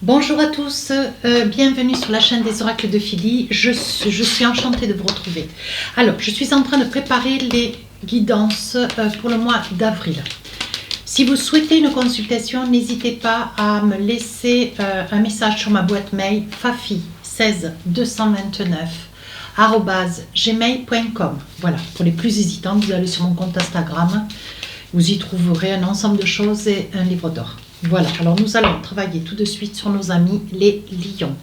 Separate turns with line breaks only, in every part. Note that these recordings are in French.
Bonjour à tous, bienvenue sur la chaîne des oracles de Philly. Je suis enchantée de vous retrouver. Alors, je suis en train de préparer les guidances pour le mois d'avril. Si vous souhaitez une consultation, n'hésitez pas à me laisser un message sur ma boîte mail fafi16229@gmail.com. Voilà, pour les plus hésitants, vous allez sur mon compte Instagram, vous y trouverez un ensemble de choses et un livre d'or. Voilà, alors nous allons travailler tout de suite sur nos amis les lions.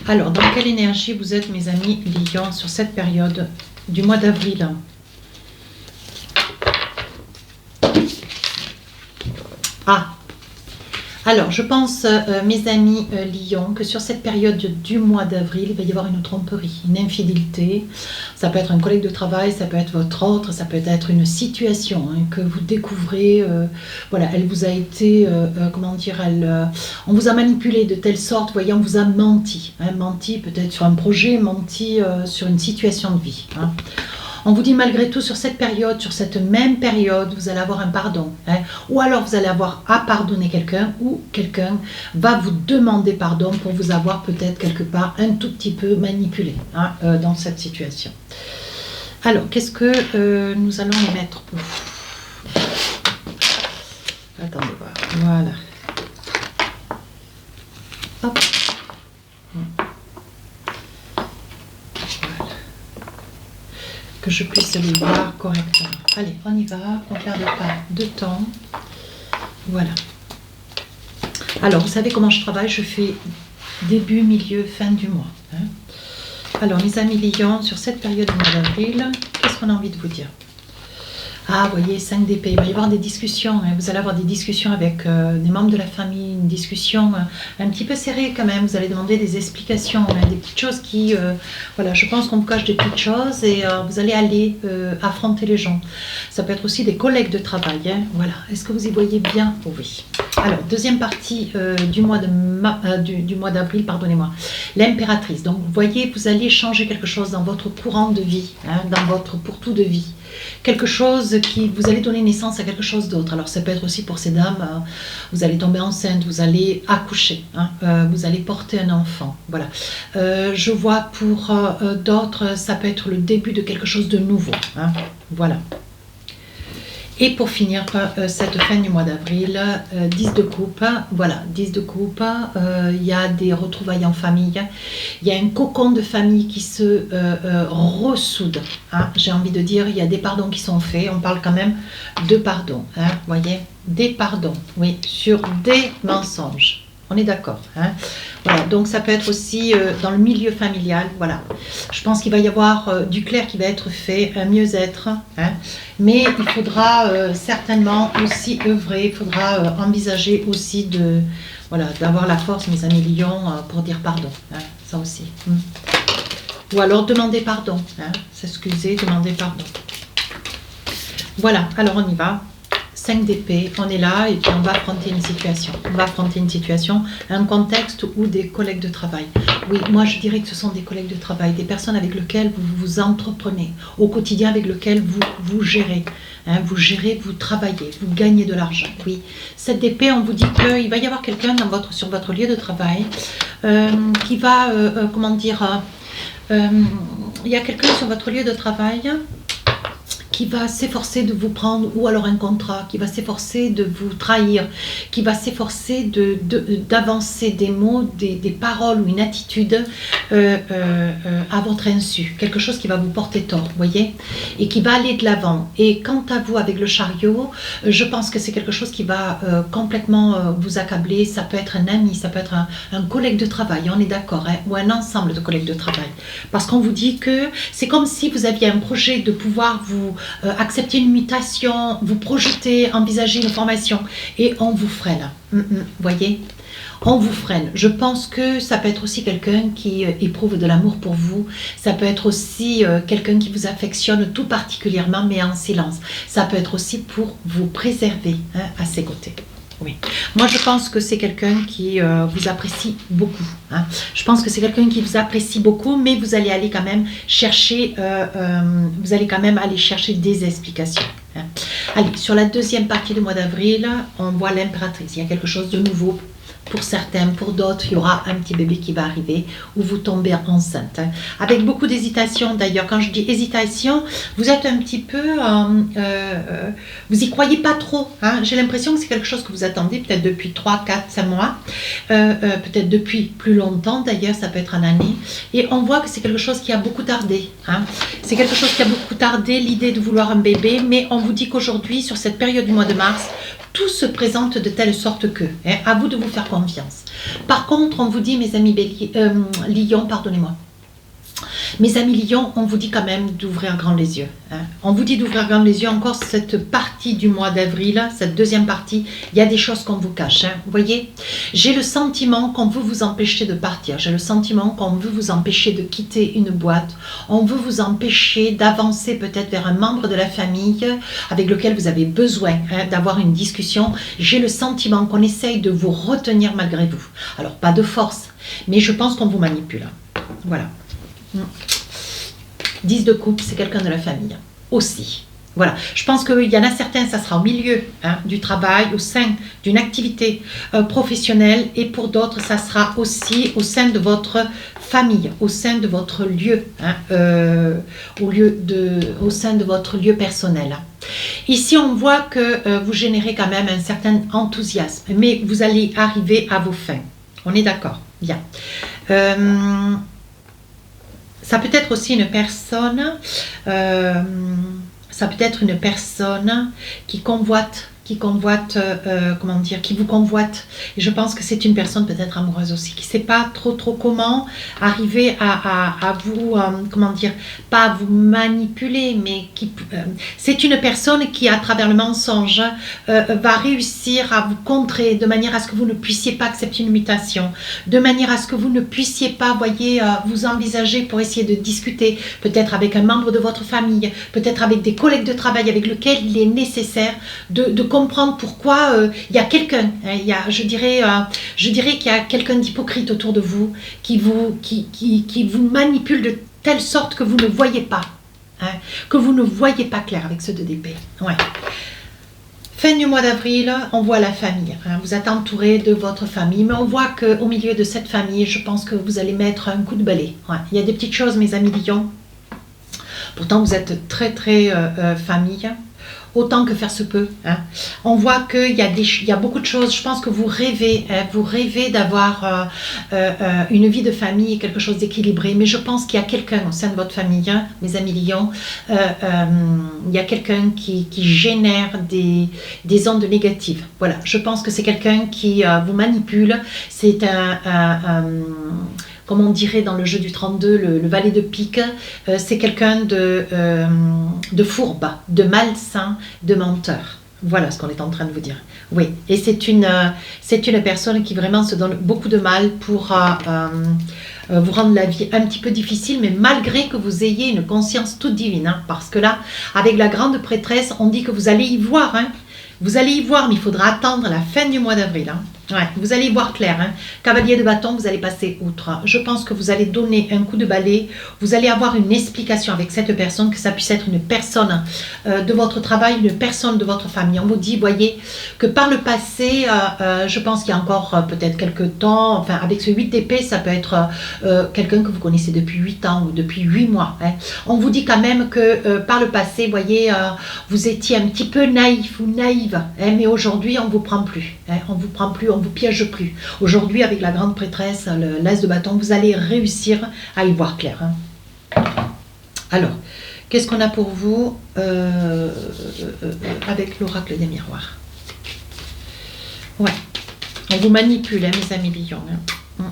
Alors, dans quelle énergie vous êtes, mes amis lions, sur cette période du mois d'avril? Alors, je pense, mes amis lions, que sur cette période du mois d'avril, il va y avoir une tromperie, une infidélité. Ça peut être un collègue de travail, ça peut être votre autre, ça peut être une situation que vous découvrez. Voilà, elle vous a été, comment dire, on vous a manipulé de telle sorte, vous voyez, on vous a menti. Menti peut-être sur un projet, menti sur une situation de vie. On vous dit malgré tout, sur cette période, sur cette même période, vous allez avoir un pardon. Ou alors vous allez avoir à pardonner quelqu'un, ou quelqu'un va vous demander pardon pour vous avoir peut-être quelque part un tout petit peu manipulé dans cette situation. Alors, qu'est-ce que nous allons y mettre? Attendez voir. Voilà. Hop. Que je puisse les voir correctement. Allez, on y va, on ne perd pas de temps. Voilà. Alors, vous savez comment je travaille, je fais début, milieu, fin du mois. Alors, mes amis lions, sur cette période du mois d'avril, qu'est-ce qu'on a envie de vous dire? Ah, vous voyez, 5 d'épée, il va y avoir des discussions, vous allez avoir des discussions avec des membres de la famille, une discussion un petit peu serrée quand même, vous allez demander des explications, des petites choses qui, voilà, je pense qu'on vous cache des petites choses et vous allez aller affronter les gens. Ça peut être aussi des collègues de travail, voilà. Est-ce que vous y voyez bien? Oui. Alors, deuxième partie du mois d'avril, pardonnez-moi, l'impératrice. Donc, vous voyez, vous allez changer quelque chose dans votre courant de vie, dans votre pourtour de vie. Quelque chose qui, vous allez donner naissance à quelque chose d'autre. Alors, ça peut être aussi pour ces dames, vous allez tomber enceinte, vous allez accoucher, vous allez porter un enfant. Voilà. Je vois pour d'autres, ça peut être le début de quelque chose de nouveau. Voilà. Et pour finir cette fin du mois d'avril, 10 de coupe, voilà, 10 de coupe, il y a des retrouvailles en famille, il y a un cocon de famille qui se ressoude, j'ai envie de dire, il y a des pardons qui sont faits, on parle quand même de pardon, vous voyez, des pardons, oui, sur des mensonges. On est d'accord. Voilà, donc ça peut être aussi dans le milieu familial. Voilà. Je pense qu'il va y avoir du clair qui va être fait, un mieux-être. Mais il faudra certainement aussi œuvrer, il faudra envisager aussi d'avoir la force, mes amis lions, pour dire pardon. Ça aussi. Ou alors demander pardon. S'excuser, demander pardon. Voilà, alors on y va. 5 d'épée, on est là et puis on va affronter une situation. On va affronter une situation, un contexte ou des collègues de travail. Oui, moi je dirais que ce sont des collègues de travail, des personnes avec lesquelles vous entreprenez, au quotidien avec lesquelles vous gérez. Vous gérez, vous travaillez, vous gagnez de l'argent. Oui, 7 d'épée, on vous dit qu'il va y avoir quelqu'un sur votre lieu de travail qui va, comment dire, il y a quelqu'un sur votre lieu de travail qui va s'efforcer de vous prendre, ou alors un contrat, qui va s'efforcer de vous trahir, qui va s'efforcer d'avancer des mots, des paroles ou une attitude à votre insu, quelque chose qui va vous porter tort, vous voyez, et qui va aller de l'avant. Et quant à vous, avec le chariot, je pense que c'est quelque chose qui va complètement vous accabler. Ça peut être un ami, ça peut être un collègue de travail, on est d'accord, ou un ensemble de collègues de travail, parce qu'on vous dit que c'est comme si vous aviez un projet de pouvoir vous accepter une mutation, vous projeter, envisager une formation, et on vous freine. Voyez, on vous freine. Je pense que ça peut être aussi quelqu'un qui éprouve de l'amour pour vous. Ça peut être aussi quelqu'un qui vous affectionne tout particulièrement, mais en silence. Ça peut être aussi pour vous préserver à ses côtés. Oui. Moi, je pense que c'est quelqu'un qui vous apprécie beaucoup. Je pense que c'est quelqu'un qui vous apprécie beaucoup, mais vous allez aller quand même chercher, des explications. Allez, sur la deuxième partie du mois d'avril, on voit l'impératrice. Il y a quelque chose de nouveau. Pour certains, pour d'autres, il y aura un petit bébé qui va arriver ou vous tombez enceinte. Avec beaucoup d'hésitation d'ailleurs. Quand je dis hésitation, vous êtes un petit peu... vous y croyez pas trop. Hein. J'ai l'impression que c'est quelque chose que vous attendez peut-être depuis 3, 4, 5 mois. Peut-être depuis plus longtemps d'ailleurs, ça peut être une année. Et on voit que c'est quelque chose qui a beaucoup tardé. Hein. C'est quelque chose qui a beaucoup tardé, l'idée de vouloir un bébé. Mais on vous dit qu'aujourd'hui, sur cette période du mois de mars, tout se présente de telle sorte que, hein, à vous de vous faire confiance. Par contre, on vous dit, mes amis Lion, pardonnez-moi, mes amis Lion, on vous dit quand même d'ouvrir grand les yeux. Hein. On vous dit d'ouvrir grand les yeux. Encore cette partie du mois d'avril, cette deuxième partie, il y a des choses qu'on vous cache. Hein. Vous voyez, j'ai le sentiment qu'on veut vous empêcher de partir. J'ai le sentiment qu'on veut vous empêcher de quitter une boîte. On veut vous empêcher d'avancer peut-être vers un membre de la famille avec lequel vous avez besoin hein, d'avoir une discussion. J'ai le sentiment qu'on essaye de vous retenir malgré vous. Alors, pas de force, mais je pense qu'on vous manipule. Voilà. 10 de coupe, c'est quelqu'un de la famille aussi. Voilà, je pense qu'il y en a certains, ça sera au milieu hein, du travail, au sein d'une activité professionnelle, et pour d'autres, ça sera aussi au sein de votre famille, au sein de votre lieu, hein, au sein de votre lieu personnel. Ici, on voit que vous générez quand même un certain enthousiasme, mais vous allez arriver à vos fins. On est d'accord? Bien. Ça peut être aussi une personne, qui convoite, comment dire, qui vous convoite. Et je pense que c'est une personne peut-être amoureuse aussi, qui ne sait pas trop comment arriver à vous, comment dire, pas à vous manipuler, mais qui, c'est une personne qui, à travers le mensonge, va réussir à vous contrer de manière à ce que vous ne puissiez pas accepter une mutation, de manière à ce que vous ne puissiez pas, voyez, vous envisager pour essayer de discuter, peut-être avec un membre de votre famille, peut-être avec des collègues de travail avec lesquels il est nécessaire de comprendre pourquoi il y a quelqu'un, hein, je dirais qu'il y a quelqu'un d'hypocrite autour de vous qui vous manipule de telle sorte que vous ne voyez pas, hein, que vous ne voyez pas clair avec ce 2 d'épée. Ouais. Fin du mois d'avril, on voit la famille. Hein, vous êtes entouré de votre famille, mais on voit qu'au milieu de cette famille, je pense que vous allez mettre un coup de balai. Ouais. Il y a des petites choses, mes amis Lions. Pourtant, vous êtes très famille. Autant que faire se peut. Hein. On voit qu'il y a beaucoup de choses. Je pense que vous rêvez d'avoir une vie de famille, quelque chose d'équilibré. Mais je pense qu'il y a quelqu'un au sein de votre famille, hein, mes amis Lions, il y a quelqu'un qui génère des ondes négatives. Voilà, je pense que c'est quelqu'un qui vous manipule. C'est comme on dirait dans le jeu du 32, le valet de pique, c'est quelqu'un de fourbe, de malsain, de menteur. Voilà ce qu'on est en train de vous dire. Oui, et c'est une personne qui vraiment se donne beaucoup de mal pour vous rendre la vie un petit peu difficile, mais malgré que vous ayez une conscience toute divine. Hein, parce que là, avec la grande prêtresse, on dit que vous allez y voir. Hein, vous allez y voir, mais il faudra attendre la fin du mois d'avril. Hein. Ouais, vous allez y voir clair. Hein. Cavalier de bâton, vous allez passer outre. Je pense que vous allez donner un coup de balai. Vous allez avoir une explication avec cette personne, que ça puisse être une personne de votre travail, une personne de votre famille. On vous dit, voyez, que par le passé, je pense qu'il y a encore peut-être quelques temps, enfin avec ce 8 d'épée, ça peut être quelqu'un que vous connaissez depuis 8 ans ou depuis 8 mois. Hein. On vous dit quand même que par le passé, voyez, vous étiez un petit peu naïf ou naïve. Hein, mais aujourd'hui, on ne vous prend plus. Hein, on ne vous prend plus, on ne vous piège plus. Aujourd'hui, avec la grande prêtresse, l'as de bâton, vous allez réussir à y voir clair. Hein. Alors, qu'est-ce qu'on a pour vous avec l'oracle des miroirs? Ouais, on vous manipule, hein, mes amis Lions. Hein.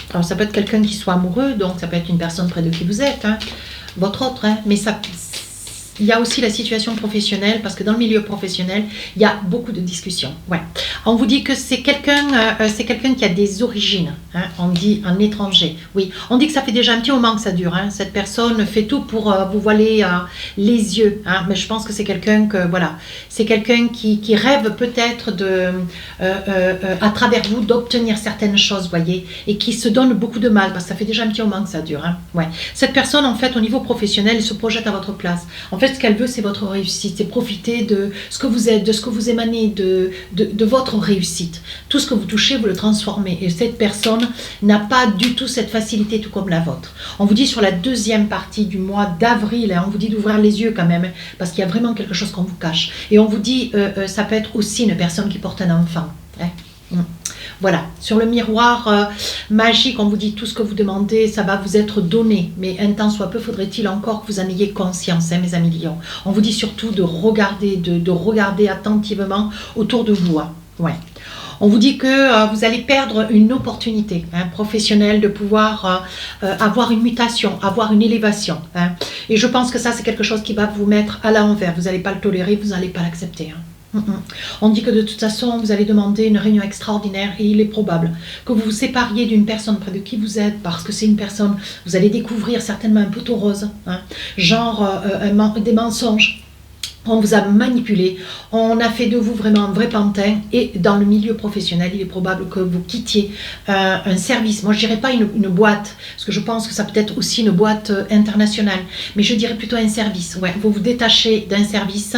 Alors, ça peut être quelqu'un qui soit amoureux, donc ça peut être une personne près de qui vous êtes, hein, votre autre, hein, mais ça... Il y a aussi la situation professionnelle, parce que dans le milieu professionnel, il y a beaucoup de discussions. Ouais. On vous dit que c'est quelqu'un qui a des origines. Hein. On dit un étranger. Oui. On dit que ça fait déjà un petit moment que ça dure. Hein. Cette personne fait tout pour vous voiler les yeux. Hein. Mais je pense que c'est quelqu'un voilà, c'est quelqu'un qui rêve peut-être à travers vous d'obtenir certaines choses, voyez, et qui se donne beaucoup de mal, parce que ça fait déjà un petit moment que ça dure. Hein. Ouais. Cette personne, en fait, au niveau professionnel, elle se projette à votre place. En fait, fait, ce qu'elle veut, c'est votre réussite. C'est profiter de ce que vous êtes, de ce que vous émanez, de votre réussite. Tout ce que vous touchez, vous le transformez. Et cette personne n'a pas du tout cette facilité, tout comme la vôtre. On vous dit sur la deuxième partie du mois d'avril, hein, on vous dit d'ouvrir les yeux quand même, hein, parce qu'il y a vraiment quelque chose qu'on vous cache. Et on vous dit, ça peut être aussi une personne qui porte un enfant. Hein. Voilà, sur le miroir magique, on vous dit tout ce que vous demandez, ça va vous être donné. Mais un temps soit peu, faudrait-il encore que vous en ayez conscience, hein, mes amis lions. On vous dit surtout de regarder, de regarder attentivement autour de vous. Hein. Ouais. On vous dit que vous allez perdre une opportunité hein, professionnelle de pouvoir avoir une mutation, avoir une élévation. Hein. Et je pense que ça, c'est quelque chose qui va vous mettre à l'envers. Vous n'allez pas le tolérer, vous n'allez pas l'accepter. Hein. On dit que de toute façon, vous allez demander une réunion extraordinaire et il est probable que vous vous sépariez d'une personne près de qui vous êtes parce que c'est une personne, vous allez découvrir certainement un poteau rose, hein, genre des mensonges. On vous a manipulé, on a fait de vous vraiment un vrai pantin et dans le milieu professionnel, il est probable que vous quittiez un service. Moi, je dirais pas une boîte, parce que je pense que ça peut être aussi une boîte internationale, mais je dirais plutôt un service. Ouais, vous vous détachez d'un service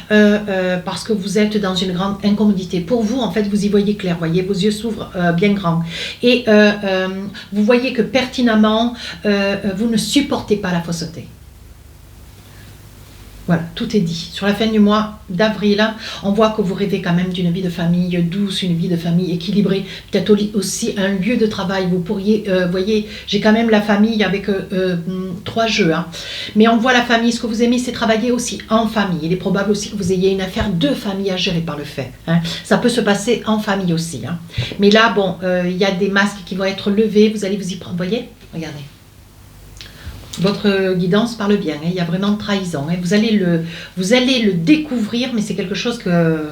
parce que vous êtes dans une grande incommodité. Pour vous, en fait, vous y voyez clair, voyez, vos yeux s'ouvrent bien grands. Et vous voyez que pertinemment, vous ne supportez pas la fausseté. Voilà, tout est dit. Sur la fin du mois d'avril, on voit que vous rêvez quand même d'une vie de famille douce, une vie de famille équilibrée, peut-être aussi un lieu de travail. Vous pourriez, voyez, j'ai quand même la famille avec 3 jeux. Hein. Mais on voit la famille, ce que vous aimez, c'est travailler aussi en famille. Il est probable aussi que vous ayez une affaire de famille à gérer par le fait. Hein. Ça peut se passer en famille aussi. Hein. Mais là, bon, il y a des masques qui vont être levés, vous allez vous y prendre. Vous voyez, regardez. Votre guidance parle bien, hein, il y a vraiment trahison. Hein, vous allez le découvrir, mais c'est quelque chose que...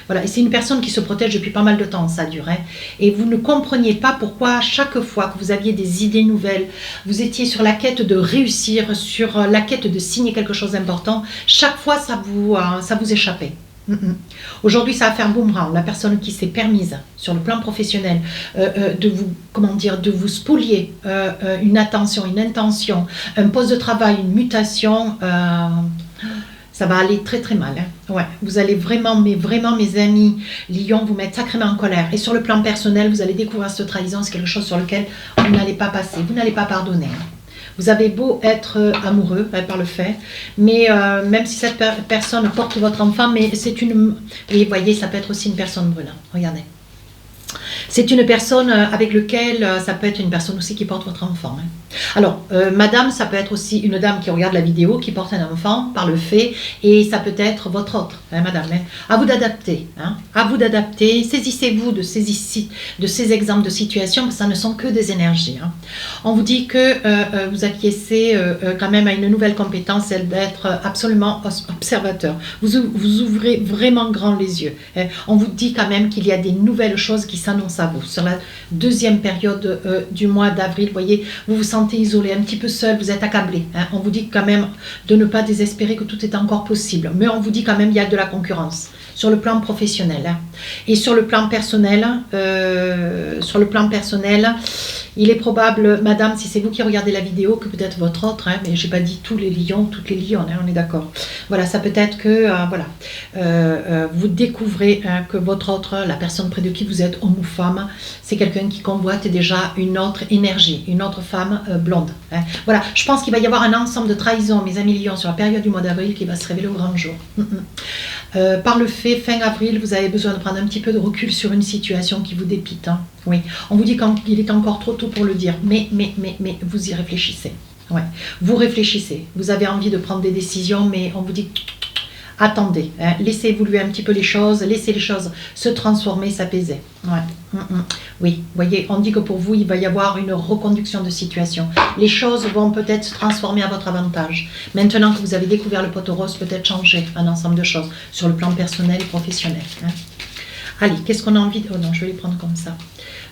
Voilà, et c'est une personne qui se protège depuis pas mal de temps, ça dure. Hein, et vous ne compreniez pas pourquoi chaque fois que vous aviez des idées nouvelles, vous étiez sur la quête de réussir, sur la quête de signer quelque chose d'important, chaque fois ça vous échappait. Aujourd'hui, ça va faire boomerang. La personne qui s'est permise sur le plan professionnel de vous, comment dire, de vous spolier une attention, une intention, un poste de travail, une mutation, ça va aller très très mal. Hein. Ouais, vous allez vraiment, mes amis lions, vous mettre sacrément en colère. Et sur le plan personnel, vous allez découvrir cette trahison, c'est quelque chose sur lequel vous n'allez pas passer, vous n'allez pas pardonner. Hein. Vous avez beau être amoureux par le fait, mais même si cette personne porte votre enfant, mais c'est une... Oui, vous voyez, ça peut être aussi une personne brune. Regardez. C'est une personne avec laquelle, ça peut être une personne aussi qui porte votre enfant. Hein. Alors, madame, ça peut être aussi une dame qui regarde la vidéo, qui porte un enfant par le fait, et ça peut être votre autre, hein, madame. Hein. À vous d'adapter, hein. À vous d'adapter, saisissez-vous de ces exemples de situations, parce que ça ne sont que des énergies. Hein. On vous dit que vous acquiescez quand même à une nouvelle compétence, celle d'être absolument observateur. Vous ouvrez vraiment grand les yeux. Hein. On vous dit quand même qu'il y a des nouvelles choses qui s'annoncent à vous. Sur la deuxième période du mois d'avril, vous voyez, vous vous sentez isolé, un petit peu seul, vous êtes accablé. Hein. On vous dit quand même de ne pas désespérer, que tout est encore possible. Mais on vous dit quand même qu'il y a de la concurrence sur le plan professionnel. Hein. Et sur le plan personnel, il est probable, madame, si c'est vous qui regardez la vidéo, que peut-être votre autre, hein, mais je n'ai pas dit tous les lions, toutes les lionnes, hein, on est d'accord. Voilà, ça peut être que vous découvrez hein, que votre autre, la personne près de qui vous êtes, homme ou femme, c'est quelqu'un qui convoite déjà une autre énergie, une autre femme blonde. Hein. Voilà, je pense qu'il va y avoir un ensemble de trahisons, mes amis lions, sur la période du mois d'avril qui va se révéler au grand jour. Par le fait, fin avril, vous avez besoin de prendre un petit peu de recul sur une situation qui vous dépite. Hein. Oui, on vous dit qu'il est encore trop tôt pour le dire, mais vous y réfléchissez. Ouais. Vous réfléchissez, vous avez envie de prendre des décisions, mais on vous dit attendez, hein, laissez évoluer un petit peu les choses, laissez les choses se transformer, s'apaiser. Ouais. Oui, vous voyez, on dit que pour vous, il va y avoir une reconduction de situation. Les choses vont peut-être se transformer à votre avantage. Maintenant que vous avez découvert le poteau rose, peut-être changer un ensemble de choses sur le plan personnel et professionnel. Hein. Allez, qu'est-ce qu'on a envie de... Oh non, je vais les prendre comme ça.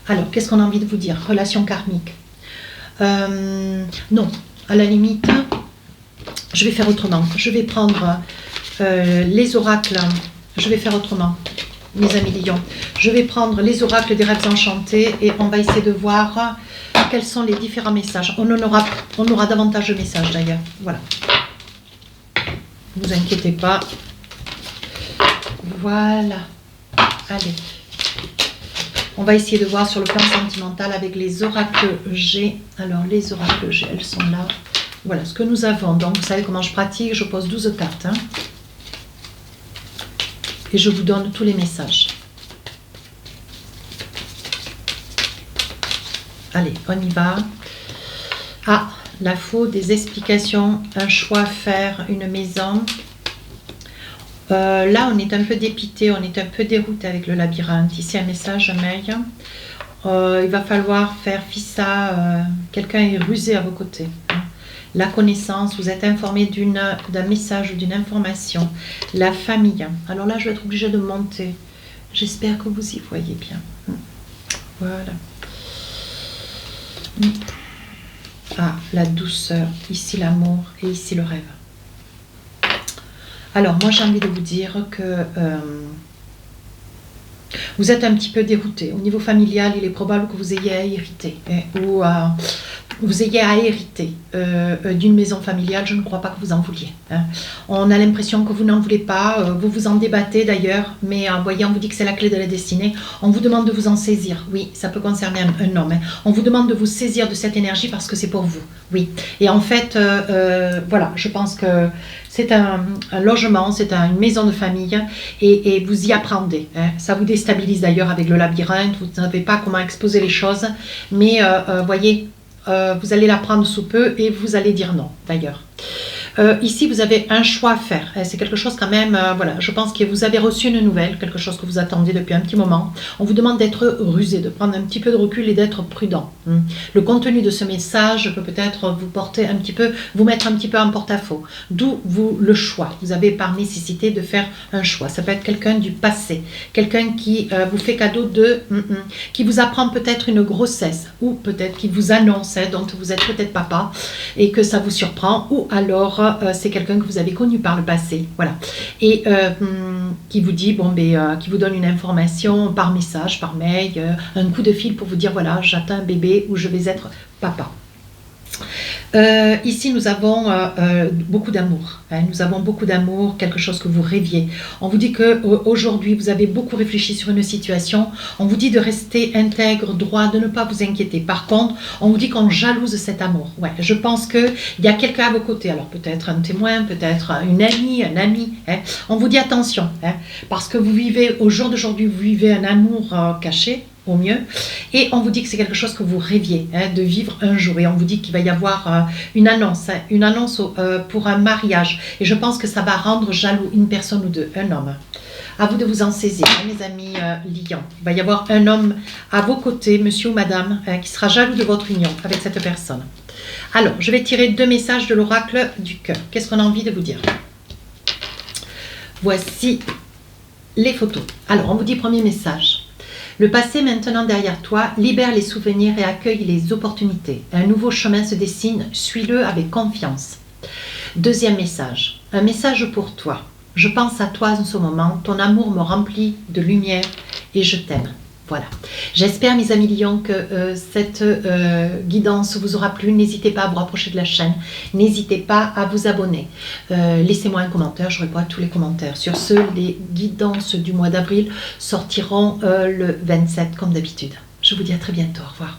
Alors, qu'est-ce qu'on a envie de vous dire? Relation karmique. Non, à la limite, je vais faire autrement. Je vais prendre les oracles. Je vais faire autrement, mes amis lions. Je vais prendre les oracles des rêves enchantés et on va essayer de voir quels sont les différents messages. On aura davantage de messages d'ailleurs. Voilà. vous inquiétez pas. Voilà. Allez. On va essayer de voir sur le plan sentimental avec les oracles G. Alors, les oracles G, elles sont là. Voilà ce que nous avons. Donc, vous savez comment je pratique. Je pose 12 cartes. Hein, et je vous donne tous les messages. Allez, on y va. Ah, la faute, des explications, un choix à faire, une maison. Là, on est un peu dépité, on est un peu dérouté avec le labyrinthe. Ici, un message, un mail. Il va falloir faire fissa. Quelqu'un est rusé à vos côtés. La connaissance, vous êtes informé d'un message ou d'une information. La famille. Alors là, je vais être obligée de monter. J'espère que vous y voyez bien. Voilà. Ah, la douceur. Ici, l'amour et ici, le rêve. Alors, moi, j'ai envie de vous dire que vous êtes un petit peu dérouté. Au niveau familial, il est probable que vous ayez à hériter ou vous ayez à hériter d'une maison familiale. Je ne crois pas que vous en vouliez. Hein. On a l'impression que vous n'en voulez pas. Vous vous en débattez d'ailleurs, mais voyez, on vous dit que c'est la clé de la destinée. On vous demande de vous en saisir. Oui, ça peut concerner un homme. Hein. On vous demande de vous saisir de cette énergie parce que c'est pour vous. Oui. Et en fait, voilà, je pense que c'est un logement, c'est une maison de famille et vous y apprendez. Hein. Ça vous déstabilise d'ailleurs avec le labyrinthe. Vous ne savez pas comment exposer les choses, mais voyez, vous allez l'apprendre sous peu et vous allez dire non d'ailleurs. Ici, vous avez un choix à faire. C'est quelque chose quand même, voilà, je pense que vous avez reçu une nouvelle, quelque chose que vous attendiez depuis un petit moment. On vous demande d'être rusé, de prendre un petit peu de recul et d'être prudent. Le contenu de ce message peut peut-être vous porter un petit peu, vous mettre un petit peu en porte-à-faux. D'où le choix. Vous avez par nécessité de faire un choix. Ça peut être quelqu'un du passé, quelqu'un qui vous fait cadeau qui vous apprend peut-être une grossesse ou peut-être qui vous annonce dont vous êtes peut-être papa et que ça vous surprend ou alors c'est quelqu'un que vous avez connu par le passé, voilà, et qui vous dit, qui vous donne une information par message, par mail, un coup de fil pour vous dire, voilà, j'attends un bébé ou je vais être papa. Ici, nous avons beaucoup d'amour. Hein, nous avons beaucoup d'amour, quelque chose que vous rêviez. On vous dit qu'aujourd'hui, vous avez beaucoup réfléchi sur une situation. On vous dit de rester intègre, droit, de ne pas vous inquiéter. Par contre, on vous dit qu'on jalouse cet amour. Ouais, je pense qu'il y a quelqu'un à vos côtés. Alors peut-être un témoin, peut-être une amie, un ami. Hein. On vous dit attention, hein, parce que vous vivez, au jour d'aujourd'hui, vous vivez un amour caché, au mieux, et on vous dit que c'est quelque chose que vous rêviez de vivre un jour, et on vous dit qu'il va y avoir une annonce pour un mariage, et je pense que ça va rendre jaloux une personne ou deux, un homme. À vous de vous en saisir, hein, mes amis lions. Il va y avoir un homme à vos côtés, monsieur ou madame, qui sera jaloux de votre union avec cette personne. Alors, je vais tirer 2 messages de l'oracle du cœur. Qu'est-ce qu'on a envie de vous dire? Voici les photos. Alors, on vous dit premier message. Le passé maintenant derrière toi, libère les souvenirs et accueille les opportunités. Un nouveau chemin se dessine, suis-le avec confiance. Deuxième message, un message pour toi. Je pense à toi en ce moment, ton amour me remplit de lumière et je t'aime. Voilà. J'espère, mes amis lions, que cette guidance vous aura plu. N'hésitez pas à vous rapprocher de la chaîne. N'hésitez pas à vous abonner. Laissez-moi un commentaire, je réponds à tous les commentaires. Sur ce, les guidances du mois d'avril sortiront le 27, comme d'habitude. Je vous dis à très bientôt. Au revoir.